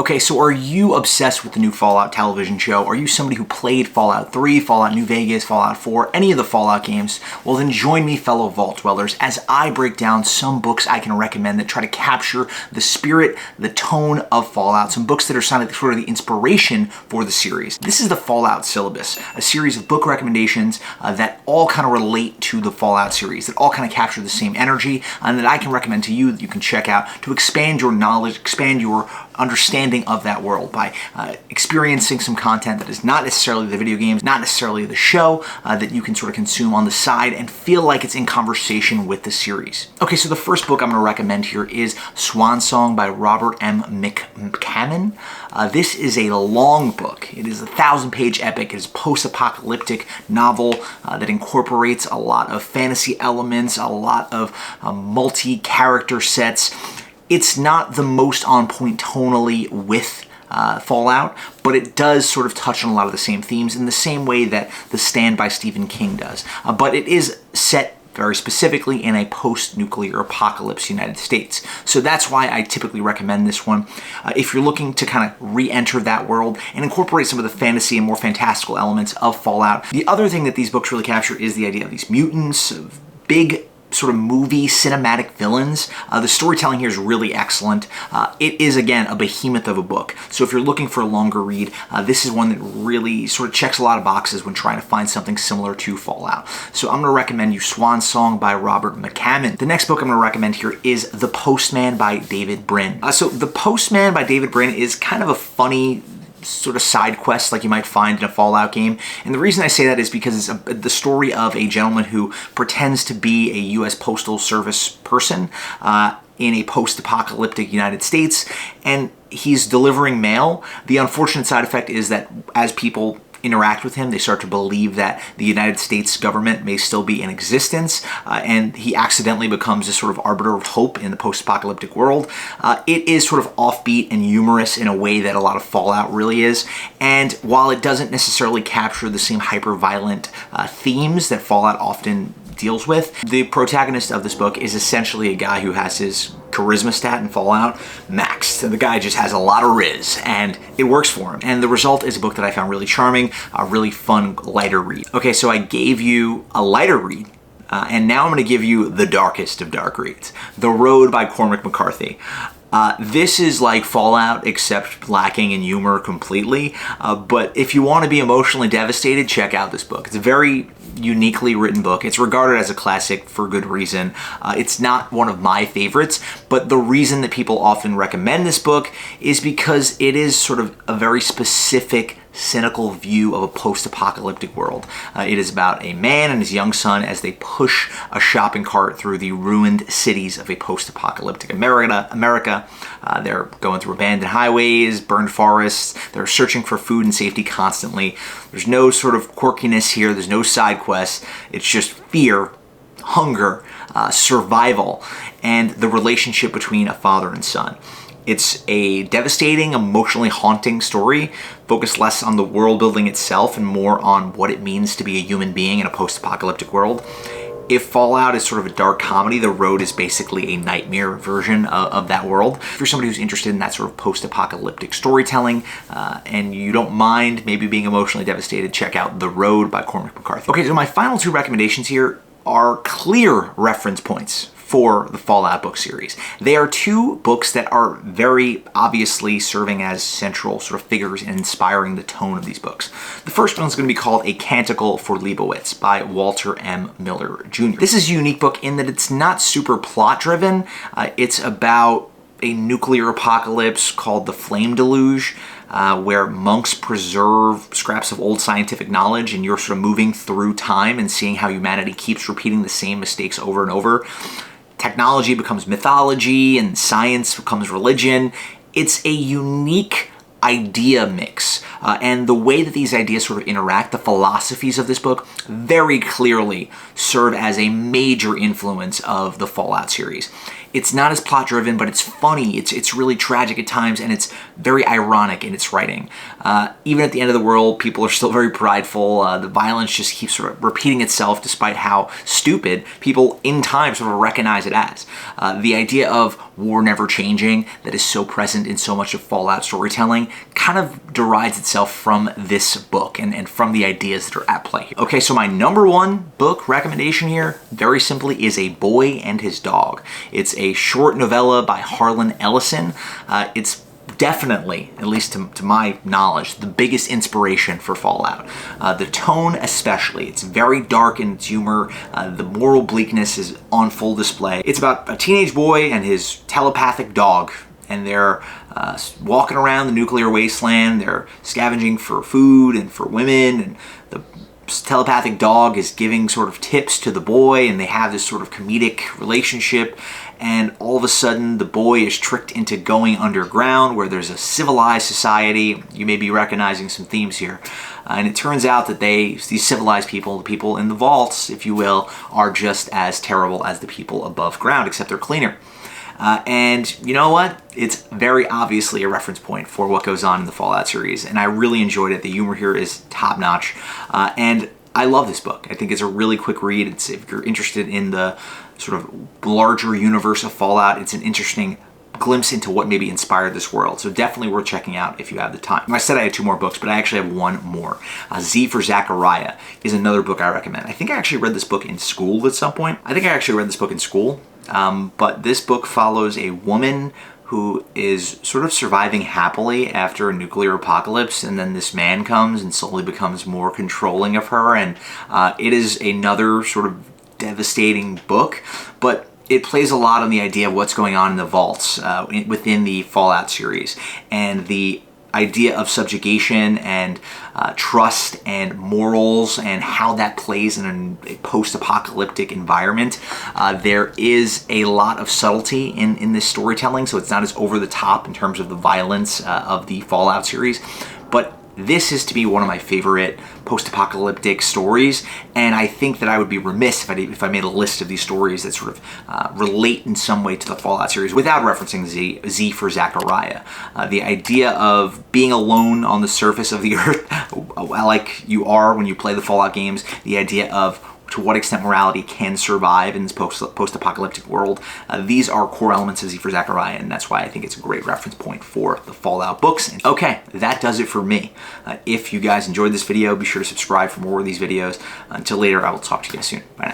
Okay, so are you obsessed with the new Fallout television show? Are you somebody who played Fallout 3, Fallout New Vegas, Fallout 4, any of the Fallout games? Well, then join me, fellow Vault Dwellers, as I break down some books I can recommend that try to capture the spirit, the tone of Fallout, some books that are sort of the inspiration for the series. This is the Fallout Syllabus, a series of book recommendations that all kind of relate to the Fallout series, that all kind of capture the same energy, and that I can recommend to you that you can check out to expand your knowledge, expand your understanding of that world by experiencing some content that is not necessarily the video games, not necessarily the show, that you can sort of consume on the side and feel like it's in conversation with the series. Okay, so the first book I'm going to recommend here is Swan Song by Robert M. McCammon. This is a long book. It is a 1,000-page epic. It is a post-apocalyptic novel that incorporates a lot of fantasy elements, a lot of multi-character sets. It's not the most on point tonally with Fallout, but it does sort of touch on a lot of the same themes in the same way that The Stand by Stephen King does. But it is set very specifically in a post-nuclear apocalypse United States. So that's why I typically recommend this one. If you're looking to kind of re-enter that world and incorporate some of the fantasy and more fantastical elements of Fallout. The other thing that these books really capture is the idea of these mutants, of big sort of movie cinematic villains. The storytelling here is really excellent. It is, again, a behemoth of a book. So if you're looking for a longer read, this is one that really sort of checks a lot of boxes when trying to find something similar to Fallout. So I'm going to recommend you Swan Song by Robert McCammon. The next book I'm going to recommend here is The Postman by David Brin. So The Postman by David Brin is kind of a funny sort of side quest like you might find in a Fallout game. And the reason I say that is because it's the story of a gentleman who pretends to be a U.S. Postal Service person in a post-apocalyptic United States, and he's delivering mail. The unfortunate side effect is that as people interact with him, they start to believe that the United States government may still be in existence, and he accidentally becomes a sort of arbiter of hope in the post-apocalyptic world. It is sort of offbeat and humorous in a way that a lot of Fallout really is, and while it doesn't necessarily capture the same hyper-violent themes that Fallout often deals with, the protagonist of this book is essentially a guy who has his charisma stat in Fallout maxed. The guy just has a lot of riz, and it works for him. And the result is a book that I found really charming, a really fun, lighter read. Okay, so I gave you a lighter read, and now I'm going to give you the darkest of dark reads, The Road by Cormac McCarthy. This is like Fallout, except lacking in humor completely. But if you want to be emotionally devastated, check out this book. It's a very uniquely written book. It's regarded as a classic for good reason. It's not one of my favorites, but the reason that people often recommend this book is because it is sort of a very specific, cynical view of a post-apocalyptic world. It is about a man and his young son as they push a shopping cart through the ruined cities of a post-apocalyptic America. They're going through abandoned highways, burned forests. They're searching for food and safety constantly. There's no sort of quirkiness here. There's no side quests. It's just fear, hunger, survival, and the relationship between a father and son. It's a devastating, emotionally haunting story, focused less on the world building itself and more on what it means to be a human being in a post-apocalyptic world. If Fallout is sort of a dark comedy, The Road is basically a nightmare version of that world. If you're somebody who's interested in that sort of post-apocalyptic storytelling, and you don't mind maybe being emotionally devastated, check out The Road by Cormac McCarthy. Okay, so my final two recommendations here are clear reference points for the Fallout book series. They are two books that are very obviously serving as central sort of figures in inspiring the tone of these books. The first one is going to be called A Canticle for Leibowitz by Walter M. Miller Jr. This is a unique book in that it's not super plot-driven. It's about a nuclear apocalypse called the Flame Deluge, where monks preserve scraps of old scientific knowledge, and you're sort of moving through time and seeing how humanity keeps repeating the same mistakes over and over. Technology becomes mythology and science becomes religion. It's a unique idea mix. And the way that these ideas sort of interact, the philosophies of this book, very clearly serve as a major influence of the Fallout series. It's not as plot driven, but it's funny. It's really tragic at times, and it's very ironic in its writing. Even at the end of the world, people are still very prideful. The violence just keeps sort of repeating itself, despite how stupid people in time sort of recognize it as. The idea of war never changing, that is so present in so much of Fallout storytelling, kind of derides itself from this book and from the ideas that are at play here. Okay, so my number one book recommendation here, very simply, is A Boy and His Dog. It's a short novella by Harlan Ellison. It's definitely, at least to my knowledge, the biggest inspiration for Fallout. The tone especially, it's very dark in its humor. The moral bleakness is on full display. It's about a teenage boy and his telepathic dog, and they're walking around the nuclear wasteland. They're scavenging for food and for women, and the telepathic dog is giving sort of tips to the boy, and they have this sort of comedic relationship. And all of a sudden, the boy is tricked into going underground where there's a civilized society. You may be recognizing some themes here. And it turns out that these civilized people, the people in the vaults, if you will, are just as terrible as the people above ground, except they're cleaner. And you know what? It's very obviously a reference point for what goes on in the Fallout series, and I really enjoyed it. The humor here is top-notch, and I love this book. I think it's a really quick read. If you're interested in the sort of larger universe of Fallout, it's an interesting glimpse into what maybe inspired this world. So definitely worth checking out if you have the time. I said I had 2 more books, but I actually have 1 more. Z for Zachariah is another book I recommend. I think I actually read this book in school at some point. But this book follows a woman who is sort of surviving happily after a nuclear apocalypse, and then this man comes and slowly becomes more controlling of her, and it is another sort of devastating book, but it plays a lot on the idea of what's going on in the vaults within the Fallout series, and the idea of subjugation and trust and morals and how that plays in a post-apocalyptic environment. There is a lot of subtlety in this storytelling, so it's not as over the top in terms of the violence of the Fallout series, but this is to be one of my favorite post-apocalyptic stories, and I think that I would be remiss if I made a list of these stories that sort of relate in some way to the Fallout series without referencing Z for Zachariah. The idea of being alone on the surface of the earth, like you are when you play the Fallout games, the idea of to what extent morality can survive in this post-apocalyptic world. These are core elements of Z for Zachariah, and that's why I think it's a great reference point for the Fallout books. Okay, that does it for me. If you guys enjoyed this video, be sure to subscribe for more of these videos. Until later, I will talk to you guys soon. Bye now.